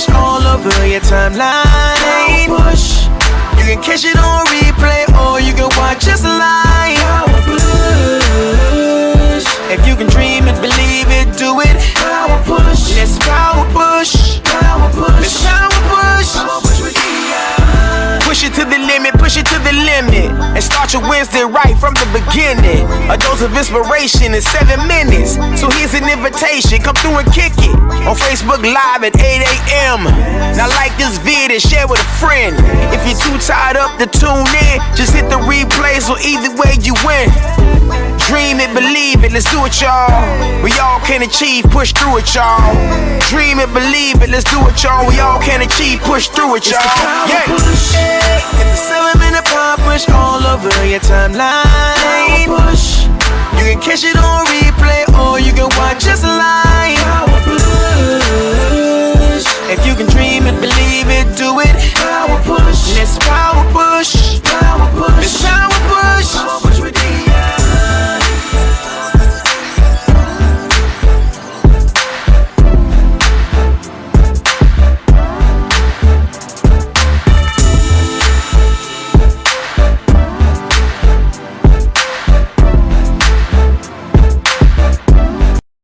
push all over your timeline. Power push. You can catch it on replay or you can watch us live. Power push. If you can dream it, believe it, do it. Power push. Let's power push. Power push. Let's power push. Power push with Dion. Push it to the limit, push it to the limit. And start your Wednesday right from the beginning. A dose of inspiration in 7 minutes. So here's an invitation, come through and kick it. On Facebook Live at 8 a.m. Now like this vid and share with a friend. If you're too tired up to tune in, just hit the replay so either way you win. Dream it, believe it, let's do it, y'all. We all can achieve, push through it, y'all. Dream it, believe it, let's do it, y'all. We all can achieve, push through it, y'all. Yeah. It's a 7-minute power push all over your timeline. Power push. You can catch it on replay or you can watch us live. Power push. If you can dream it, believe it, do it. Power push. Let's power push. Power push. Let's power push. Power push with Dion.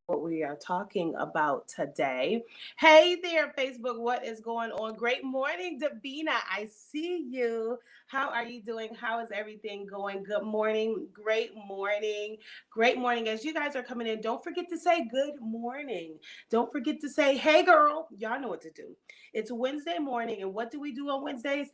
We are talking about today. Hey there, Facebook. What is going on? Great morning, Davina. I see you. How are you doing? How is everything going? Good morning. Great morning. Great morning. As you guys are coming in, don't forget to say good morning. Don't forget to say, hey, girl. Y'all know what to do. It's Wednesday morning. And what do we do on Wednesdays?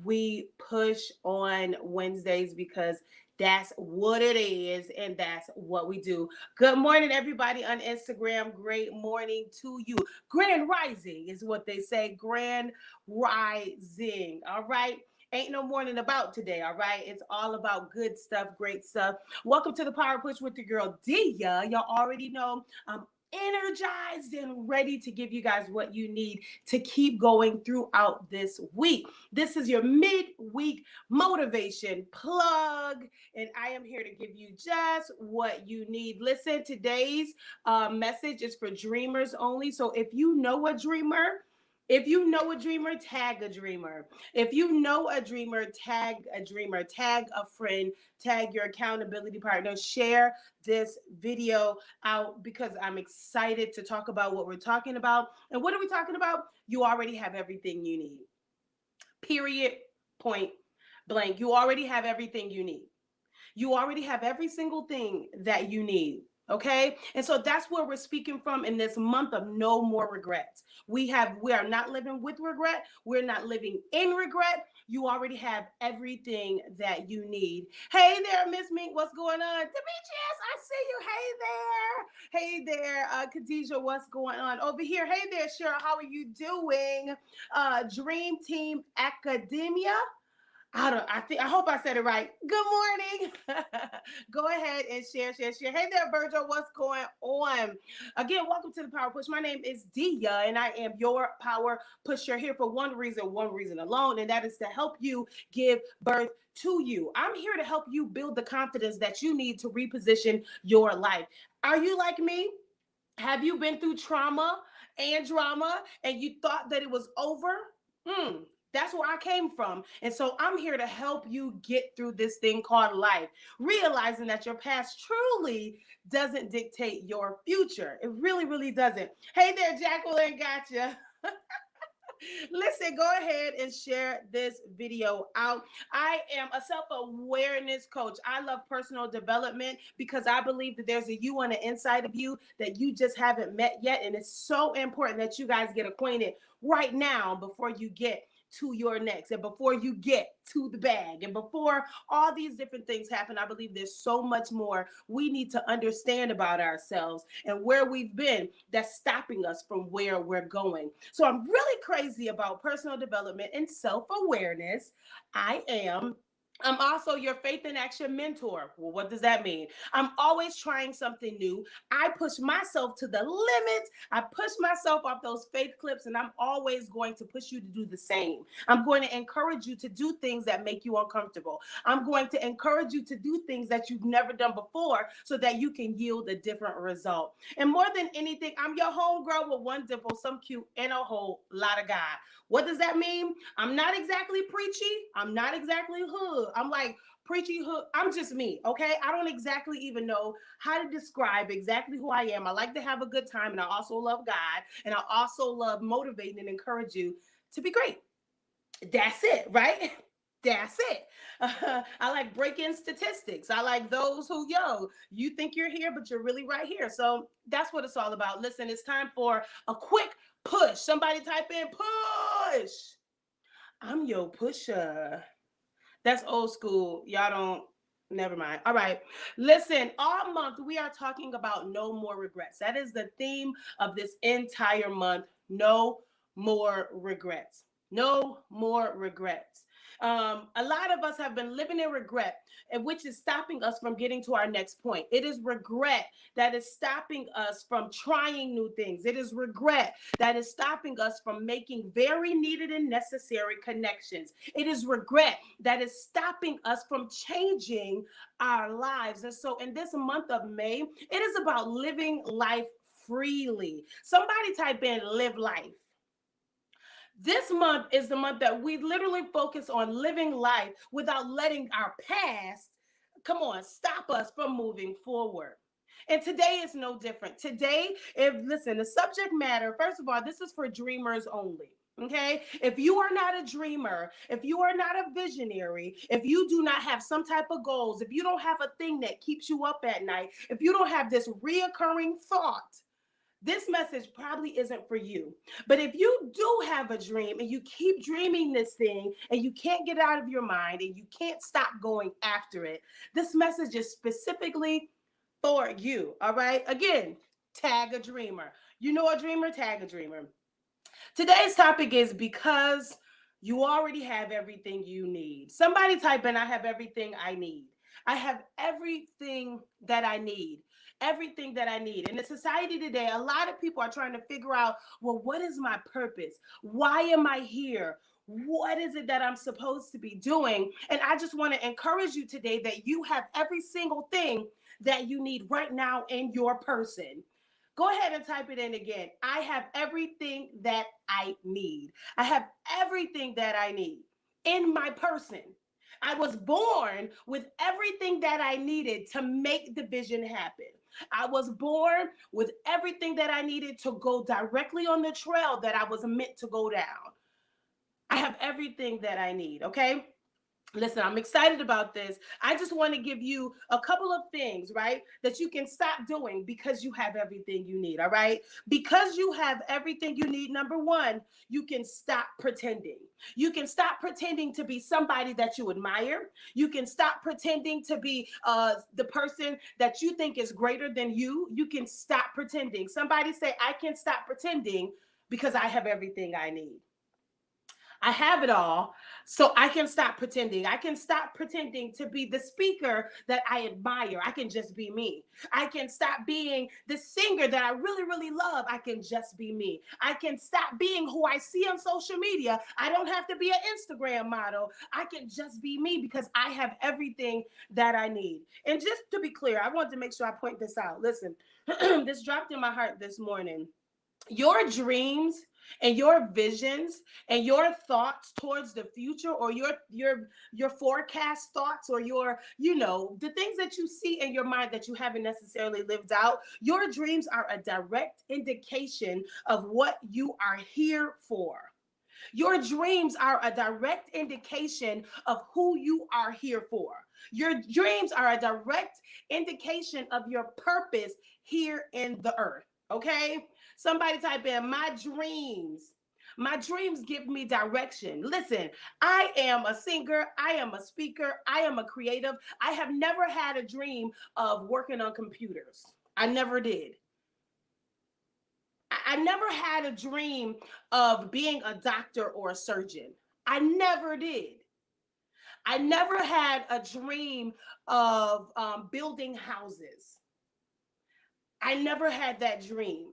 We push on Wednesdays because that's what it is, and that's what we do. Good morning, everybody on Instagram. Great morning to you. Grand Rising is what they say. Grand Rising. All right. Ain't no morning about today, all right? It's all about good stuff, great stuff. Welcome to the Power Push with your girl, Dia. Y'all already know I'm energized and ready to give you guys what you need to keep going throughout this week. This is your midweek motivation plug, and I am here to give you just what you need. Listen, today's message is for dreamers only. So if you know a dreamer, tag a dreamer. If you know a dreamer, tag a dreamer, tag a friend, tag your accountability partner, share this video out because I'm excited to talk about what we're talking about. And what are we talking about? You already have everything you need. Period, point blank. You already have everything you need. You already have every single thing that you need. Okay. And so that's where we're speaking from in this month of no more regrets. We are not living with regret. We're not living in regret. You already have everything that you need. Hey there, Miss Mink, what's going on? Demetrius, I see you. Hey there. Khadijah, what's going on over here? Hey there, Cheryl, how are you doing? Dream Team Academia. I hope I said it right. Good morning. Go ahead and share. Hey there, Virgil. What's going on? Again, welcome to the Power Push. My name is Dia, and I am your Power Pusher here for one reason alone, and that is to help you give birth to you. I'm here to help you build the confidence that you need to reposition your life. Are you like me? Have you been through trauma and drama, and you thought that it was over? That's where I came from. And so I'm here to help you get through this thing called life, realizing that your past truly doesn't dictate your future. It really, really doesn't. Hey there, Jacqueline, gotcha. Listen, go ahead and share this video out. I am a self-awareness coach. I love personal development because I believe that there's a you on the inside of you that you just haven't met yet. And it's so important that you guys get acquainted right now before you get to your next and before you get to the bag and before all these different things happen. I believe there's so much more we need to understand about ourselves and where we've been that's stopping us from where we're going. So I'm really crazy about personal development and self-awareness. I am I'm also your faith in action mentor. Well, what does that mean? I'm always trying something new. I push myself to the limit. I push myself off those faith clips, and I'm always going to push you to do the same. I'm going to encourage you to do things that make you uncomfortable. I'm going to encourage you to do things that you've never done before so that you can yield a different result. And more than anything, I'm your homegirl with one dimple, some cute, and a whole lot of God. What does that mean? I'm not exactly preachy. I'm not exactly hood. I'm like preachy hood. I'm just me, okay? I don't exactly even know how to describe exactly who I am. I like to have a good time, and I also love God, and I also love motivating and encourage you to be great. That's it, right? That's it. I like break-in statistics. I like those who, you think you're here, but you're really right here. So that's what it's all about. Listen, it's time for a quick push. Somebody type in push. I'm your pusher. That's old school. Y'all don't, never mind. All right. Listen, all month we are talking about no more regrets. That is the theme of this entire month. No more regrets. No more regrets. A lot of us have been living in regret, and which is stopping us from getting to our next point. It is regret that is stopping us from trying new things. It is regret that is stopping us from making very needed and necessary connections. It is regret that is stopping us from changing our lives. And so, in this month of May, it is about living life freely. Somebody type in live life. This month is the month that we literally focus on living life without letting our past, come on, stop us from moving forward. And today is no different. Today, if listen, the subject matter, first of all, this is for dreamers only. Okay. If you are not a dreamer, if you are not a visionary, if you do not have some type of goals, if you don't have a thing that keeps you up at night, if you don't have this reoccurring thought, this message probably isn't for you. But if you do have a dream and you keep dreaming this thing and you can't get it out of your mind and you can't stop going after it, this message is specifically for you. All right. Again, tag a dreamer. You know a dreamer, tag a dreamer. Today's topic is because you already have everything you need. Somebody type in, I have everything I need. I have everything that I need. Everything that I need. In the society today, a lot of people are trying to figure out, well, what is my purpose? Why am I here? What is it that I'm supposed to be doing? And I just want to encourage you today that you have every single thing that you need right now in your person. Go ahead and type it in again. I have everything that I need. I have everything that I need in my person. I was born with everything that I needed to make the vision happen. I was born with everything that I needed to go directly on the trail that I was meant to go down. I have everything that I need, okay? Listen, I'm excited about this. I just want to give you a couple of things, right, that you can stop doing because you have everything you need, all right? Because you have everything you need, number one, you can stop pretending. You can stop pretending to be somebody that you admire. You can stop pretending to be the person that you think is greater than you. You can stop pretending. Somebody say, I can stop pretending because I have everything I need. I have it all, so I can stop pretending. I can stop pretending to be the speaker that I admire. I can just be me. I can stop being the singer that I really, really love. I can just be me. I can stop being who I see on social media. I don't have to be an Instagram model. I can just be me because I have everything that I need. And just to be clear, I want to make sure I point this out. Listen, this dropped in my heart this morning. Your dreams and your visions and your thoughts towards the future, or your forecast thoughts, or your, the things that you see in your mind that you haven't necessarily lived out, your dreams are a direct indication of what you are here for. Your dreams are a direct indication of who you are here for. Your dreams are a direct indication of your purpose here in the earth. Okay? Somebody type in my dreams. My dreams give me direction. Listen, I am a singer. I am a speaker. I am a creative. I have never had a dream of working on computers. I never did. I never had a dream of being a doctor or a surgeon. I never did. I never had a dream of building houses. I never had that dream.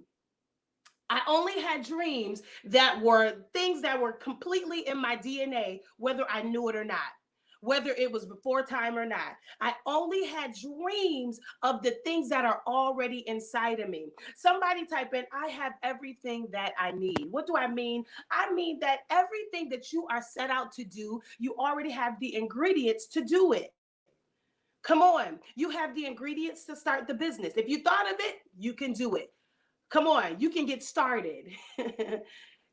I only had dreams that were things that were completely in my DNA, whether I knew it or not, whether it was before time or not. I only had dreams of the things that are already inside of me. Somebody type in, I have everything that I need. What do I mean? I mean that everything that you are set out to do, you already have the ingredients to do it. Come on, you have the ingredients to start the business. If you thought of it, you can do it. Come on, you can get started.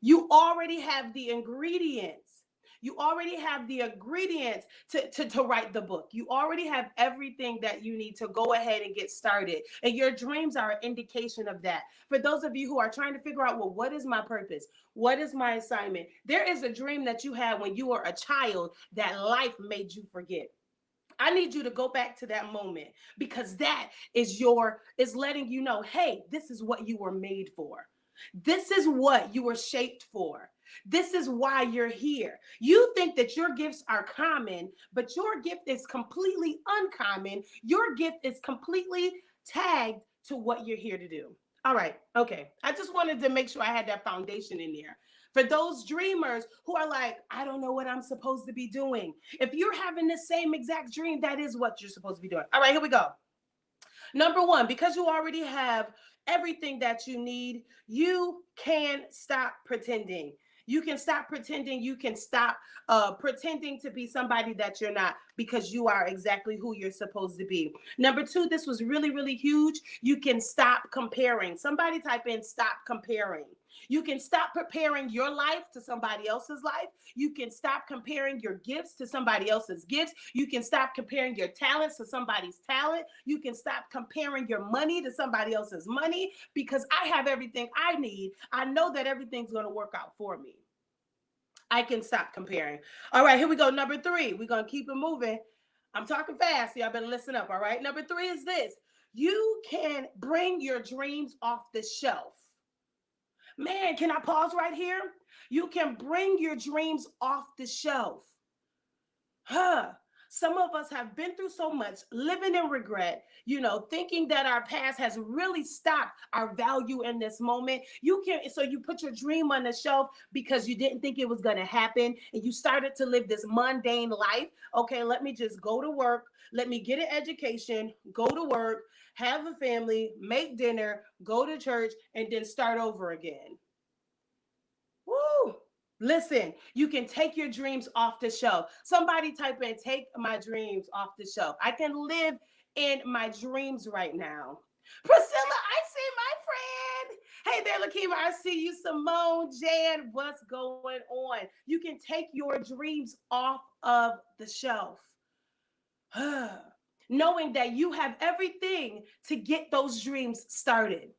You already have the ingredients. You already have the ingredients to write the book. You already have everything that you need to go ahead and get started. And your dreams are an indication of that. For those of you who are trying to figure out, well, what is my purpose? What is my assignment? There is a dream that you had when you were a child that life made you forget. I need you to go back to that moment because that is letting you know, hey, this is what you were made for. This is what you were shaped for. This is why you're here. You think that your gifts are common, but your gift is completely uncommon. Your gift is completely tagged to what you're here to do. All right. Okay. I just wanted to make sure I had that foundation in there. For those dreamers who are like, I don't know what I'm supposed to be doing. If you're having the same exact dream, that is what you're supposed to be doing. All right, here we go. Number one, because you already have everything that you need, you can stop pretending. You can stop pretending. You can stop pretending to be somebody that you're not because you are exactly who you're supposed to be. Number two, this was really, really huge. You can stop comparing. Somebody type in stop comparing. You can stop preparing your life to somebody else's life. You can stop comparing your gifts to somebody else's gifts. You can stop comparing your talents to somebody's talent. You can stop comparing your money to somebody else's money because I have everything I need. I know that everything's going to work out for me. I can stop comparing. All right, here we go. Number three, we're going to keep it moving. I'm talking fast, so y'all better listen up. All right, number three is this. You can bring your dreams off the shelf. Man, can I pause right here? You can bring your dreams off the shelf. Some of us have been through so much, living in regret, thinking that our past has really stopped our value in this moment. So you put your dream on the shelf because you didn't think it was going to happen and you started to live this mundane life. Okay, let me just go to work. Let me get an education, go to work, have a family, make dinner, go to church, and then start over again. Woo! Listen, you can take your dreams off the shelf. Somebody type in, take my dreams off the shelf. I can live in my dreams right now. Priscilla, I see my friend. Hey there, Lakima, I see you. Simone, Jan, what's going on? You can take your dreams off of the shelf. Knowing that you have everything to get those dreams started.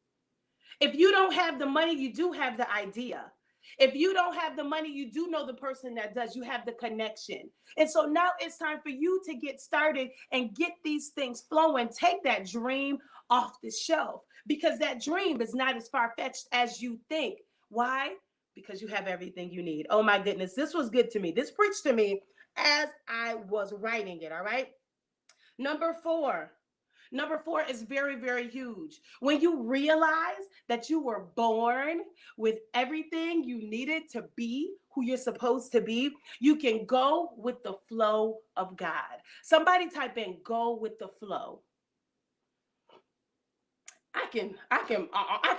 If you don't have the money, you do have the idea. If you don't have the money, you do know the person that does. You have the connection. And so now it's time for you to get started and get these things flowing. Take that dream off the shelf because that dream is not as far-fetched as you think. Why? Because you have everything you need. Oh my goodness, this was good to me. This preached to me as I was writing it, all right? Number four is very, very huge. When you realize that you were born with everything you needed to be who you're supposed to be, you can go with the flow of God. Somebody type in, go with the flow. I can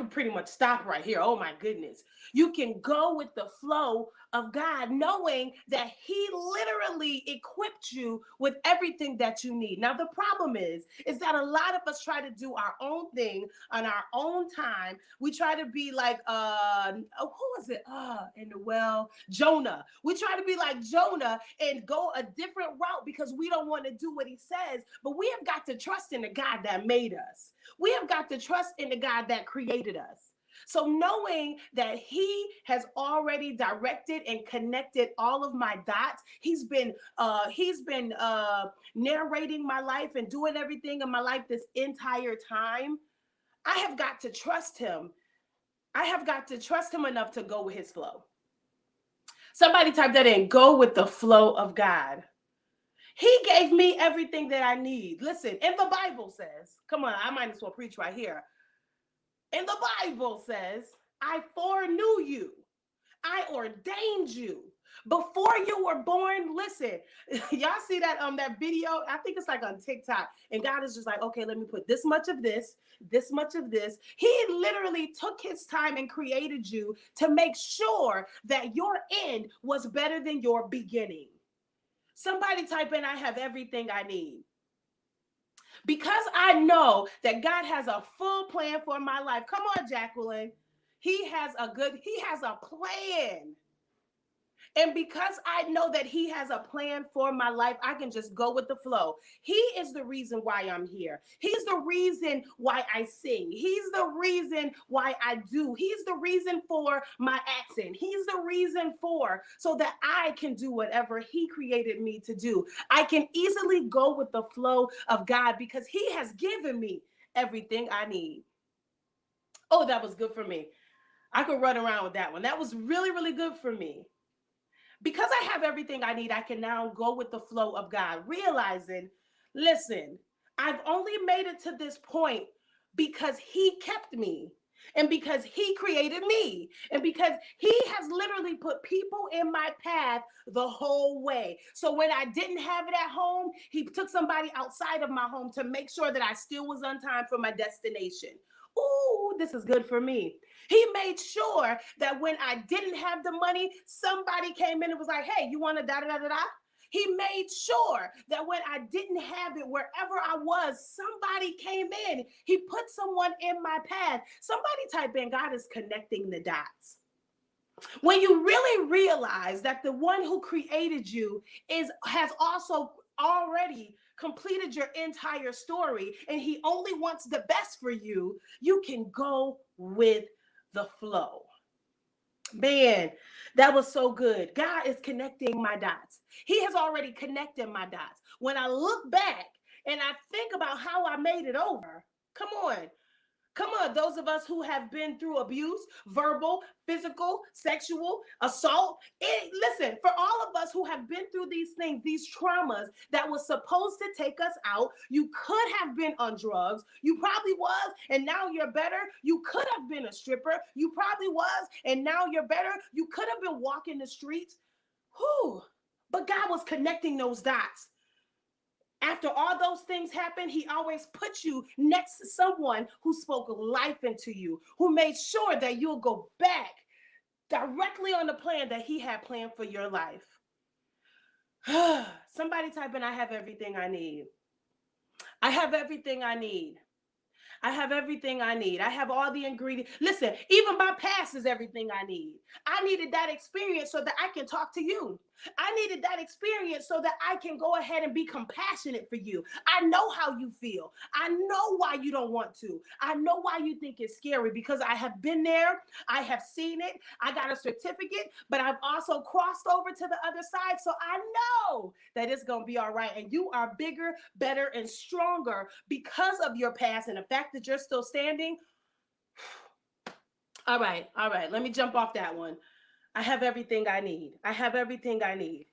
pretty much stop right here. Oh my goodness. You can go with the flow of God, knowing that he literally equipped you with everything that you need. Now, the problem is that a lot of us try to do our own thing on our own time. We try to be like, who was it? In the well, Jonah. We try to be like Jonah and go a different route because we don't want to do what he says, but we have got to trust in the God that made us. We have got to trust in the God that created us. So knowing that he has already directed and connected all of my dots, he's been narrating my life and doing everything in my life this entire time. I have got to trust him. I have got to trust him enough to go with his flow. Somebody type that in, go with the flow of God. He gave me everything that I need. Listen, and the Bible says, come on, I might as well preach right here. And the Bible says, I foreknew you. I ordained you before you were born. Listen, y'all see that video? I think it's like on TikTok. And God is just like, okay, let me put this much of this much of this. He literally took his time and created you to make sure that your end was better than your beginning. Somebody type in, I have everything I need. Because I know that God has a full plan for my life. Come on, Jacqueline. He has a plan. And because I know that he has a plan for my life, I can just go with the flow. He is the reason why I'm here. He's the reason why I sing. He's the reason why I do. He's the reason for my accent. He's the reason for so that I can do whatever he created me to do. I can easily go with the flow of God because he has given me everything I need. Oh, that was good for me. I could run around with that one. That was really, really good for me. Because I have everything I need, I can now go with the flow of God, realizing, listen, I've only made it to this point because he kept me and because he created me and because he has literally put people in my path the whole way. So when I didn't have it at home, he took somebody outside of my home to make sure that I still was on time for my destination. Ooh, this is good for me. He made sure that when I didn't have the money, somebody came in and was like, hey, you want to da da da da da? He made sure that when I didn't have it, wherever I was, somebody came in. He put someone in my path. Somebody type in, God is connecting the dots. When you really realize that the one who created you has also already completed your entire story and he only wants the best for you, you can go with the flow. Man, that was so good. God is connecting my dots. He has already connected my dots. When I look back and I think about how I made it over, come on, those of us who have been through abuse, verbal, physical, sexual, assault. Listen, for all of us who have been through these things, these traumas that was supposed to take us out, you could have been on drugs. You probably was, and now you're better. You could have been a stripper. You probably was, and now you're better. You could have been walking the streets. Whew. But God was connecting those dots. After all those things happened, he always put you next to someone who spoke life into you, who made sure that you'll go back directly on the plan that he had planned for your life. Somebody type in, I have everything I need. I have everything I need. I have everything I need. I have all the ingredients. Listen, even my past is everything I need. I needed that experience so that I can talk to you. I needed that experience so that I can go ahead and be compassionate for you. I know how you feel. I know why you don't want to. I know why you think it's scary because I have been there. I have seen it. I got a certificate, but I've also crossed over to the other side. So I know that it's going to be all right. And you are bigger, better, and stronger because of your past and the fact that you're still standing. All right. Let me jump off that one. I have everything I need. I have everything I need.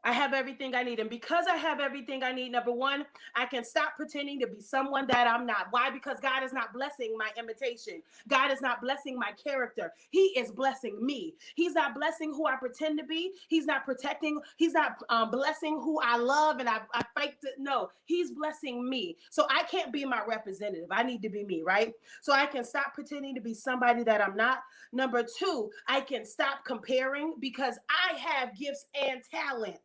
I have everything I need. And because I have everything I need, number one, I can stop pretending to be someone that I'm not. Why? Because God is not blessing my imitation. God is not blessing my character. He is blessing me. He's not blessing who I pretend to be. He's not blessing who I love and I fight to. No, he's blessing me. So I can't be my representative. I need to be me, right? So I can stop pretending to be somebody that I'm not. Number two, I can stop comparing because I have gifts and talents.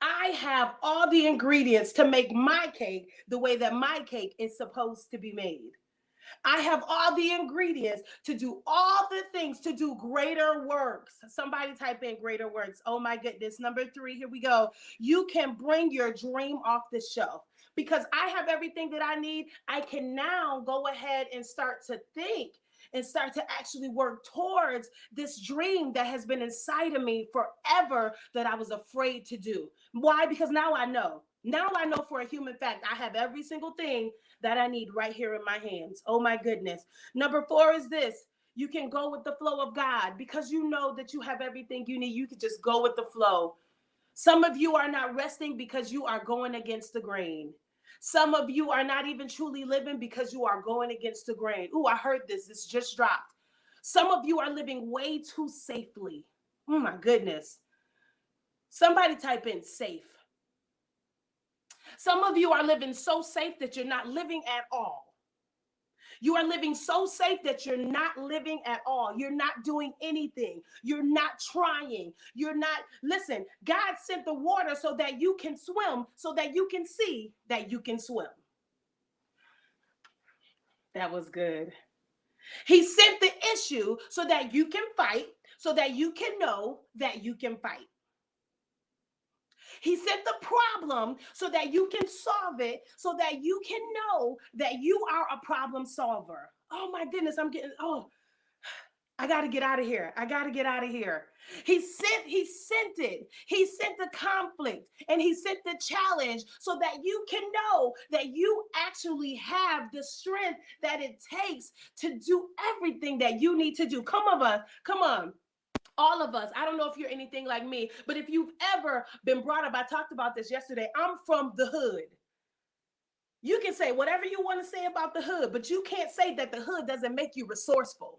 I have all the ingredients to make my cake the way that my cake is supposed to be made. I have all the ingredients to do all the things, to do greater works. Somebody type in greater works. Oh my goodness. Number three, here we go. You can bring your dream off the shelf. Because I have everything that I need, I can now go ahead and start to think and start to actually work towards this dream that has been inside of me forever that I was afraid to do. Why? Because now I know. Now I know for a human fact, I have every single thing that I need right here in my hands. Oh my goodness. Number four is this. You can go with the flow of God because you know that you have everything you need. You can just go with the flow. Some of you are not resting because you are going against the grain. Some of you are not even truly living because you are going against the grain. Ooh, I heard this. This just dropped. Some of you are living way too safely. Oh my goodness. Somebody type in safe. Some of you are living so safe that you're not living at all. You are living so safe that you're not living at all. You're not doing anything. You're not trying. You're not, listen, God sent the water so that you can swim, so that you can see that you can swim. That was good. He sent the issue so that you can fight, so that you can know that you can fight. He sent the problem so that you can solve it, so that you can know that you are a problem solver. Oh my goodness, I got to get out of here. I got to get out of here. He sent it. He sent the conflict and he sent the challenge so that you can know that you actually have the strength that it takes to do everything that you need to do. Come on. All of us. I don't know if you're anything like me, but if you've ever been brought up, I talked about this yesterday. I'm from the hood. You can say whatever you want to say about the hood, but you can't say that the hood doesn't make you resourceful.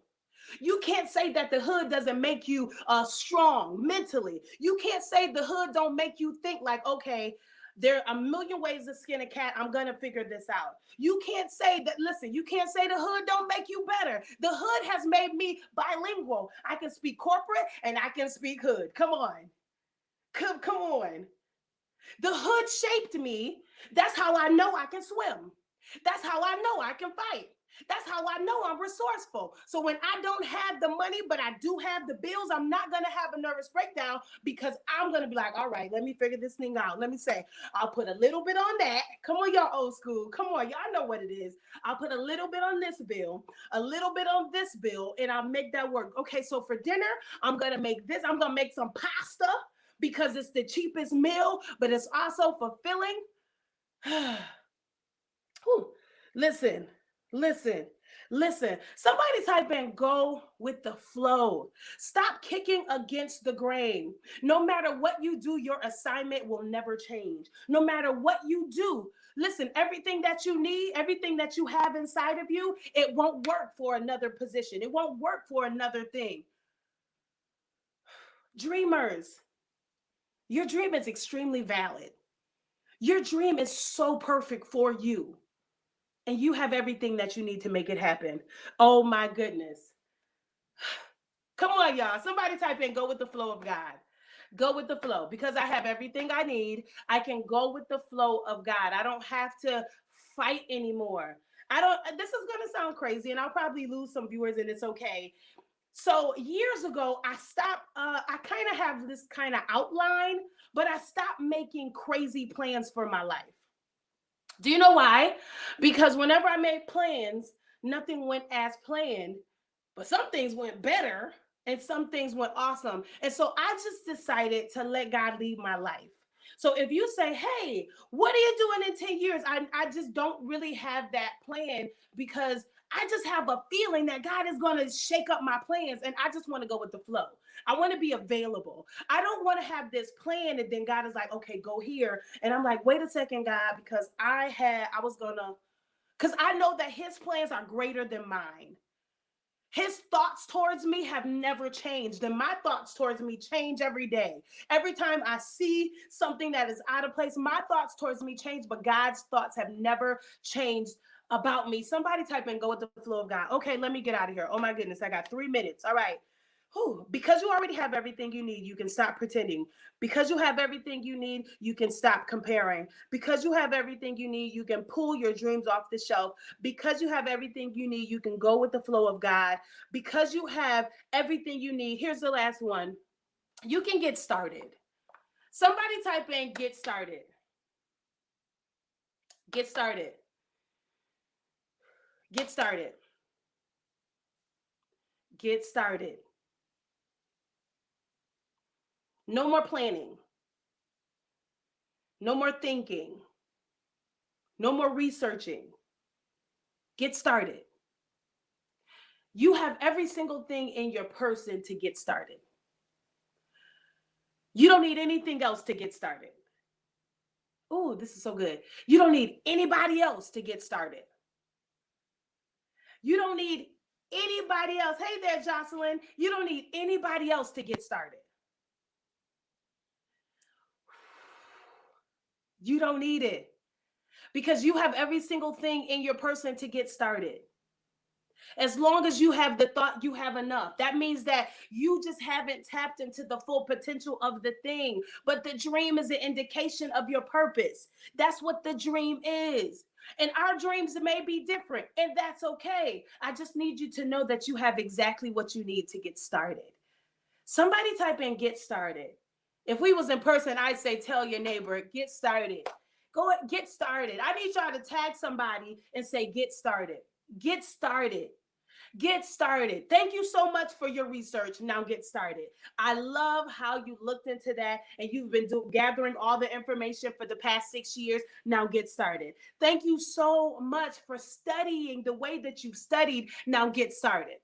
You can't say that the hood doesn't make you strong mentally. You can't say the hood don't make you think like, okay, there are a million ways to skin a cat. I'm going to figure this out. You can't say that, listen, you can't say the hood don't make you better. The hood has made me bilingual. I can speak corporate and I can speak hood. Come on. Come on. The hood shaped me. That's how I know I can swim. That's how I know I can fight. That's how I know I'm resourceful. So when I don't have the money, but I do have the bills, I'm not going to have a nervous breakdown because I'm going to be like, all right, let me figure this thing out. Let me say, I'll put a little bit on that. Come on, y'all old school. Come on, y'all know what it is. I'll put a little bit on this bill, a little bit on this bill, and I'll make that work. Okay, so for dinner, I'm going to make this. I'm going to make some pasta because it's the cheapest meal, but it's also fulfilling. Listen. Somebody type in go with the flow. Stop kicking against the grain. No matter what you do, your assignment will never change. No matter what you do, listen, everything that you need, everything that you have inside of you, it won't work for another position. It won't work for another thing. Dreamers, your dream is extremely valid. Your dream is so perfect for you. And you have everything that you need to make it happen. Oh my goodness. Come on, y'all. Somebody type in go with the flow of God. Go with the flow. Because I have everything I need, I can go with the flow of God. I don't have to fight anymore. This is going to sound crazy and I'll probably lose some viewers and it's okay. So years ago, I stopped, I kind of have this kind of outline, but I stopped making crazy plans for my life. Do you know why? Because whenever I made plans, nothing went as planned, but some things went better and some things went awesome. And so I just decided to let God lead my life. So if you say, hey, what are you doing in 10 years? I just don't really have that plan because I just have a feeling that God is going to shake up my plans and I just want to go with the flow. I want to be available. I don't want to have this plan and then God is like, okay, go here. And I'm like, wait a second, God, because I know that his plans are greater than mine. His thoughts towards me have never changed, and my thoughts towards me change every day. Every time I see something that is out of place, my thoughts towards me change, but God's thoughts have never changed about me. Somebody type in go with the flow of God. Okay, let me get out of here. Oh my goodness, I got 3 minutes. All right. Because you already have everything you need, you can stop pretending. Because you have everything you need, you can stop comparing. Because you have everything you need, you can pull your dreams off the shelf. Because you have everything you need, you can go with the flow of God. Because you have everything you need, here's the last one. You can get started. Somebody type in get started. Get started. Get started. Get started. No more planning. No more thinking. No more researching. Get started. You have every single thing in your person to get started. You don't need anything else to get started. Oh, this is so good. You don't need anybody else to get started. You don't need anybody else. Hey there, Jocelyn. You don't need anybody else to get started. You don't need it because you have every single thing in your person to get started. As long as you have the thought, you have enough. That means that you just haven't tapped into the full potential of the thing. But the dream is an indication of your purpose. That's what the dream is. And our dreams may be different, and that's okay. I just need you to know that you have exactly what you need to get started. Somebody type in get started. If we was in person, I'd say tell your neighbor, get started. Go get started. I need y'all to tag somebody and say get started. Get started. Get started. Thank you so much for your research. Now get started. I love how you looked into that and you've been gathering all the information for the past 6 years. Now get started. Thank you so much for studying the way that you've studied. Now get started.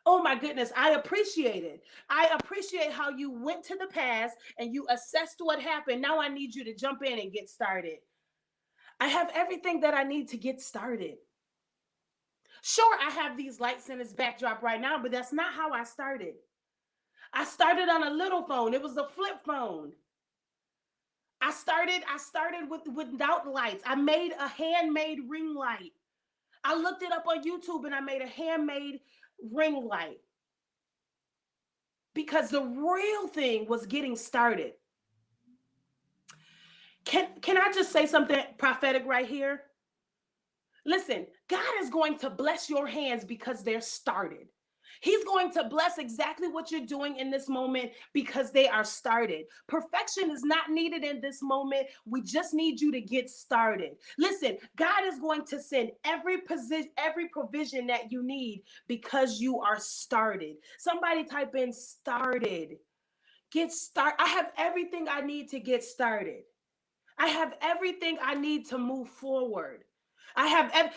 Oh my goodness, I appreciate it. I appreciate how you went to the past and you assessed what happened. Now I need you to jump in and get started. I have everything that I need to get started. Sure, I have these lights in this backdrop right now, but that's not how I started. I started on a little phone. It was a flip phone. I started without lights. I made a handmade ring light. I looked it up on YouTube and I made a handmade ring light. Because the real thing was getting started. Can I just say something prophetic right here? Listen, God is going to bless your hands because they're started. He's going to bless exactly what you're doing in this moment because they are started. Perfection is not needed in this moment. We just need you to get started. Listen, God is going to send every provision that you need because you are started. Somebody type in started. Get started. I have everything I need to get started. I have everything I need to move forward.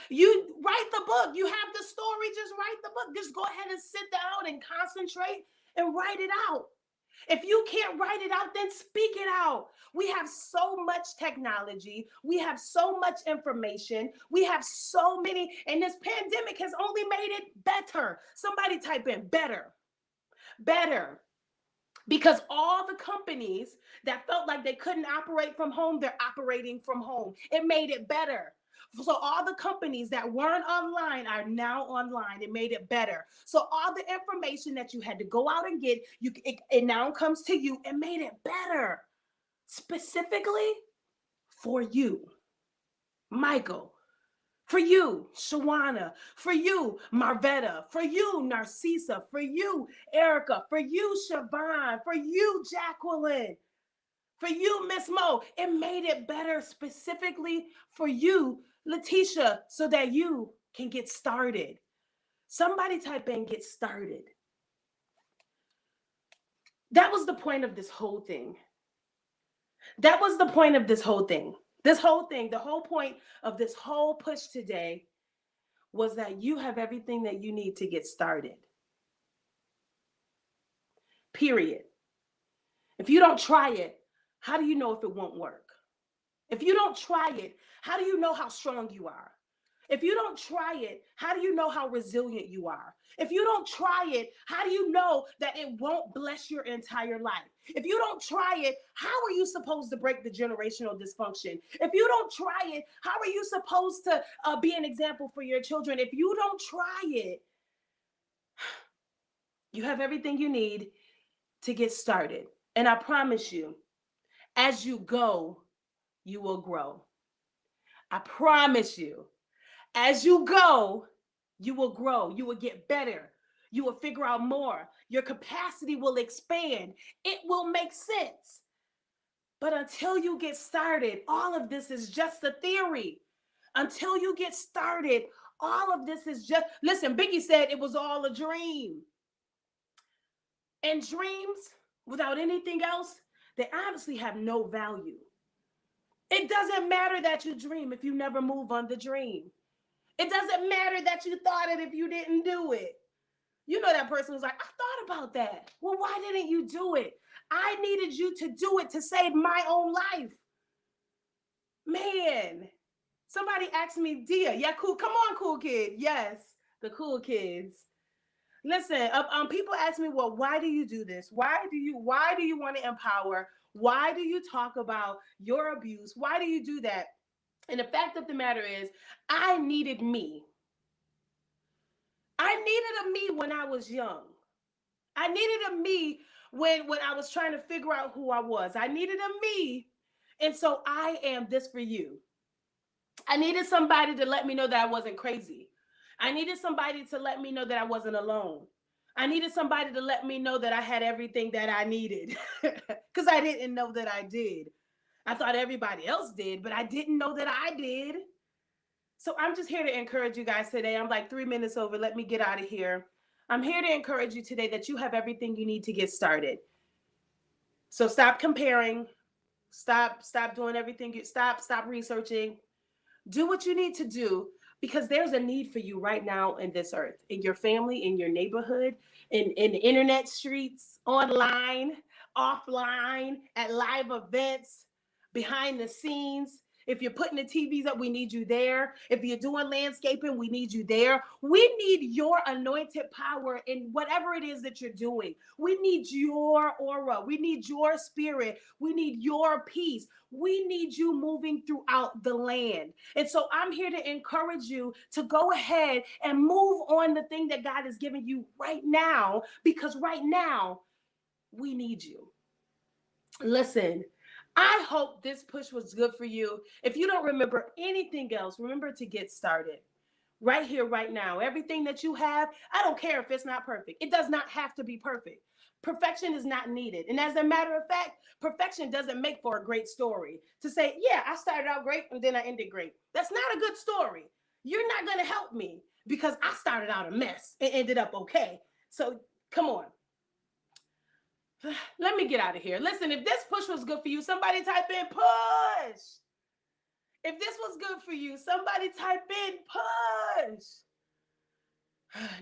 You write the book. You have the story. Just write the book. Just go ahead and sit down and concentrate and write it out. If you can't write it out, then speak it out. We have so much technology. We have so much information. We have so many, and this pandemic has only made it better. Somebody type in better. Better. Because all the companies that felt like they couldn't operate from home, they're operating from home. It made it better. So all the companies that weren't online are now online. It made it better. So all the information that you had to go out and get, it now comes to you. It made it better. Specifically for you, Michael. For you, Shawana. For you, Marvetta. For you, Narcissa. For you, Erica. For you, Siobhan. For you, Jacqueline. For you, Miss Mo. It made it better specifically for you, Letitia, so that you can get started. Somebody type in get started. That was the point of this whole thing. That was the point of this whole thing. This whole thing, the whole point of this whole push today was that you have everything that you need to get started. Period. If you don't try it, how do you know if it won't work? If you don't try it, how do you know how strong you are? If you don't try it, how do you know how resilient you are? If you don't try it, how do you know that it won't bless your entire life? If you don't try it, how are you supposed to break the generational dysfunction? If you don't try it, how are you supposed to be an example for your children? If you don't try it, you have everything you need to get started. And I promise you, as you go, you will grow. I promise you. As you go, you will grow. You will get better. You will figure out more. Your capacity will expand. It will make sense. But until you get started, all of this is just a theory. Until you get started, all of this is just, listen, Biggie said it was all a dream. And dreams, without anything else, they obviously have no value. It doesn't matter that you dream if you never move on the dream. It doesn't matter that you thought it if you didn't do it. You know that person was like, I thought about that. Well, why didn't you do it? I needed you to do it to save my own life. Man, somebody asked me, Dia, yeah, cool. Come on, cool kid. Yes, the cool kids. Listen, people ask me, well, why do you do this? Why do you want to empower? Why do you talk about your abuse? Why do you do that? And the fact of the matter is, I needed me. I needed a me when I was young. I needed a me when I was trying to figure out who I was. I needed a me. And so I am this for you. I needed somebody to let me know that I wasn't crazy. I needed somebody to let me know that I wasn't alone. I needed somebody to let me know that I had everything that I needed because I didn't know that I did. I thought everybody else did, but I didn't know that I did. So I'm just here to encourage you guys today. I'm like 3 minutes over. Let me get out of here. I'm here to encourage you today that you have everything you need to get started. So stop comparing. Stop doing everything. Stop researching. Do what you need to do because there's a need for you right now in this earth, in your family, in your neighborhood, in the internet streets, online, offline, at live events, behind the scenes. If you're putting the TVs up, we need you there. If you're doing landscaping, we need you there. We need your anointed power in whatever it is that you're doing. We need your aura. We need your spirit. We need your peace. We need you moving throughout the land. And so I'm here to encourage you to go ahead and move on the thing that God has given you right now, because right now we need you. Listen, I hope this push was good for you. If you don't remember anything else, remember to get started right here, right now. Everything that you have, I don't care if it's not perfect. It does not have to be perfect. Perfection is not needed. And as a matter of fact, perfection doesn't make for a great story. To say, yeah, I started out great and then I ended great. That's not a good story. You're not going to help me because I started out a mess and ended up okay. So come on. Let me get out of here. Listen, if this push was good for you, somebody type in push. If this was good for you, somebody type in push.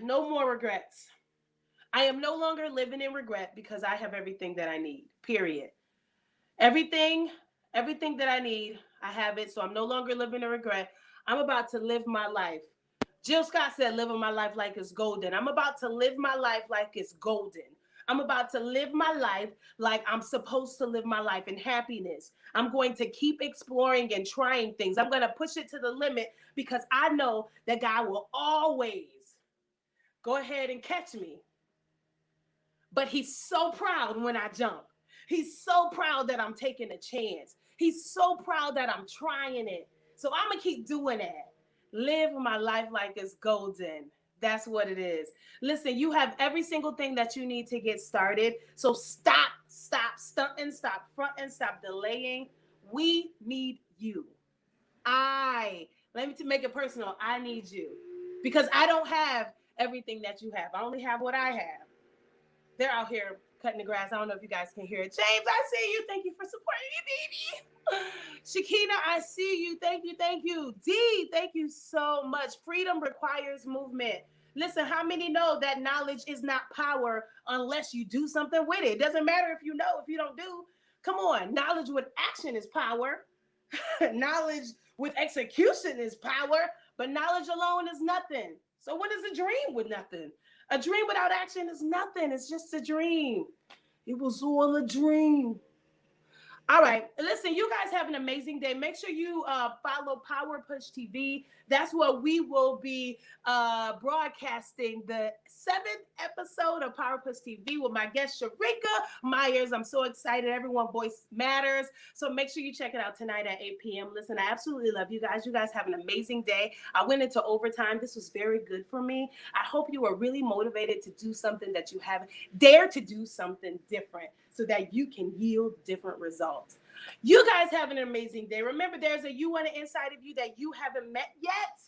No more regrets. I am no longer living in regret because I have everything that I need, period. Everything that I need, I have it. So I'm no longer living in regret. I'm about to live my life. Jill Scott said, living my life like it's golden. I'm about to live my life like it's golden. I'm about to live my life like I'm supposed to live my life in happiness. I'm going to keep exploring and trying things. I'm going to push it to the limit because I know that God will always go ahead and catch me. But he's so proud when I jump. He's so proud that I'm taking a chance. He's so proud that I'm trying it. So I'm going to keep doing that. Live my life like it's golden. That's what it is. Listen, you have every single thing that you need to get started. So stop stunting, stop fronting, stop delaying. We need you. Let me make it personal. I need you because I don't have everything that you have. I only have what I have. They're out here cutting the grass. I don't know if you guys can hear it. James, I see you. Thank you for supporting me, baby. Shakina, I see you. Thank you. Thank you. D, thank you so much. Freedom requires movement. Listen, how many know that knowledge is not power unless you do something with it? It doesn't matter if you know, if you don't do. Come on. Knowledge with action is power. Knowledge with execution is power, but knowledge alone is nothing. So what is a dream with nothing? A dream without action is nothing. It's just a dream. It was all a dream. All right. Listen, you guys have an amazing day. Make sure you follow Power Push TV. That's where we will be broadcasting the 7th episode of Power Push TV with my guest, Sharika Myers. I'm so excited. Everyone voice matters. So make sure you check it out tonight at 8 p.m. Listen, I absolutely love you guys. You guys have an amazing day. I went into overtime. This was very good for me. I hope you are really motivated to do something that you haven't. Dare to do something different so that you can yield different results. You guys have an amazing day. Remember, there's a you on the inside of you that you haven't met yet,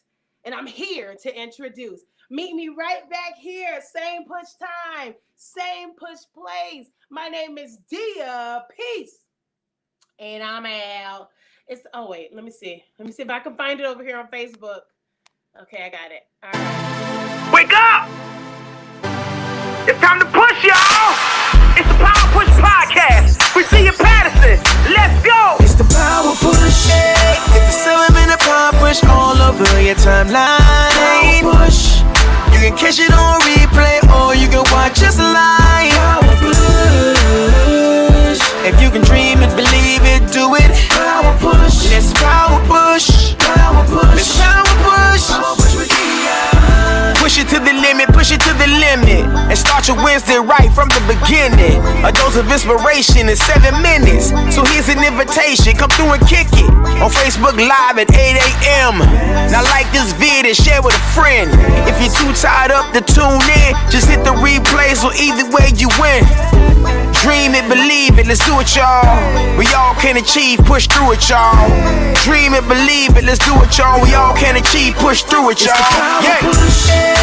and I'm here to introduce. Meet me right back here. Same push time, same push place. My name is Dia. Peace. And I'm out. Let me see if I can find it over here on Facebook. Okay, I got it. All right. Wake up! It's time to push, y'all! It's the Power Push Podcast with Tia Patterson. Let's go! It's the power push. It's the Sullivan and Power Push all over your timeline. Power push. You can catch it on replay or you can watch us live. Power push. If you can dream it, believe it, do it. Power push. Let's power push. Power push. Let's power push. Power push with Tia. Push it to the limit, push it to the limit. And start your Wednesday right from the beginning. A dose of inspiration in 7 minutes. So here's an invitation, come through and kick it. On Facebook Live at 8 a.m. Now like this vid and share with a friend. If you're too tired up to tune in, just hit the replay so either way you win. Dream it, believe it, let's do it, y'all. We all can achieve, push through it, y'all. Dream it, believe it, let's do it, y'all. We all can achieve, push through it, y'all. Yeah.